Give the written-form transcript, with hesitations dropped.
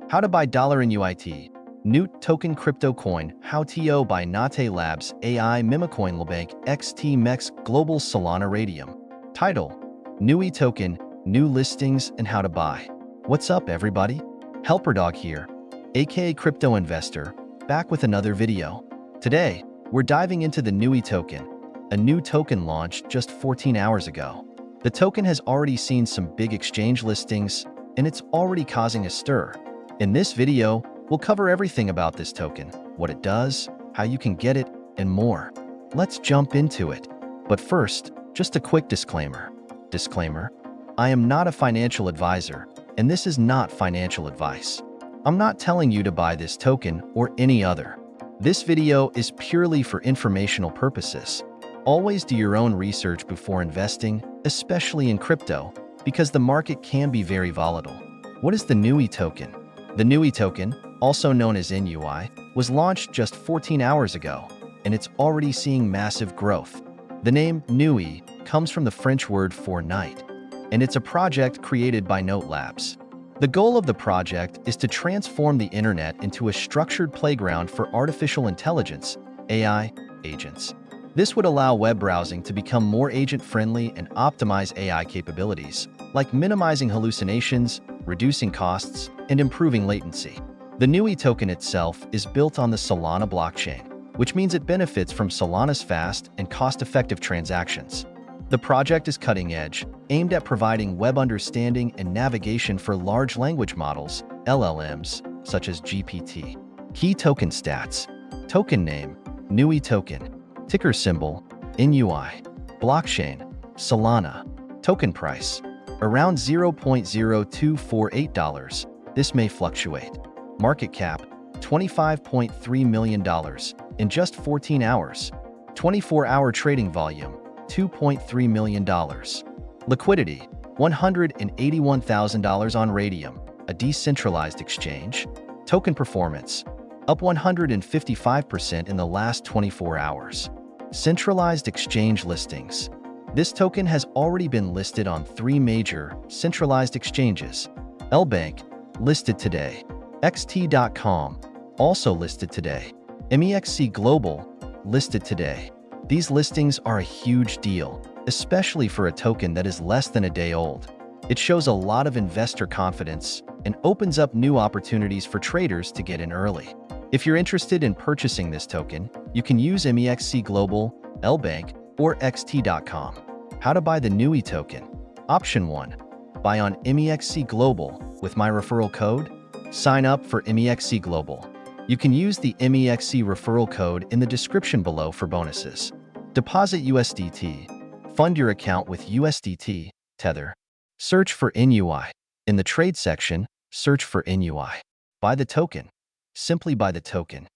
How to buy $NUIT NUIT Token Crypto Coin How to by Notte Labs AI MEMECOIN LBANK XT MEXC Global Solana Raydium. Title: NUIT Token, New Listings and How to Buy. What's up, everybody? HelperDog here, aka Crypto Investor, back with another video. Today, we're diving into the NUIT Token, a new token launched just 14 hours ago. The token has already seen some big exchange listings, and it's already causing a stir. In this video, we'll cover everything about this token, what it does, how you can get it, and more. Let's jump into it. But first, just a quick disclaimer. Disclaimer: I am not a financial advisor, and this is not financial advice. I'm not telling you to buy this token or any other. This video is purely for informational purposes. Always do your own research before investing, especially in crypto, because the market can be very volatile. What is the NUIT token? The NUIT token, also known as NUI, was launched just 14 hours ago, and it's already seeing massive growth. The name NUIT comes from the French word for night, and it's a project created by Notte Labs. The goal of the project is to transform the internet into a structured playground for artificial intelligence, AI, agents. This would allow web browsing to become more agent-friendly and optimize AI capabilities, like minimizing hallucinations, reducing costs, and improving latency. The NUIT token itself is built on the Solana blockchain, which means it benefits from Solana's fast and cost-effective transactions. The project is cutting-edge, aimed at providing web understanding and navigation for large language models, LLMs, such as GPT. Key token stats: token name, NUIT token; ticker symbol, NUI; blockchain, Solana; token price, around $0.0248. This may fluctuate. Market cap, $25.3 million in just 14 hours. 24-hour trading volume, $2.3 million. Liquidity, $181,000 on Raydium, a decentralized exchange. Token performance, up 155% in the last 24 hours. Centralized exchange listings. This token has already been listed on 3 major centralized exchanges. LBank, listed today. XT.com, also listed today. MEXC Global, listed today. These listings are a huge deal, especially for a token that is less than a day old. It shows a lot of investor confidence and opens up new opportunities for traders to get in early. If you're interested in purchasing this token, you can use MEXC Global, LBank, or XT.com. How to buy the NUIT token? Option 1. Buy on MEXC Global with my referral code. Sign up for MEXC Global. You can use the MEXC referral code in the description below for bonuses. Deposit USDT. Fund your account with USDT, Tether. Search for NUI. In the trade section, search for NUI. Buy the token. Simply buy the token.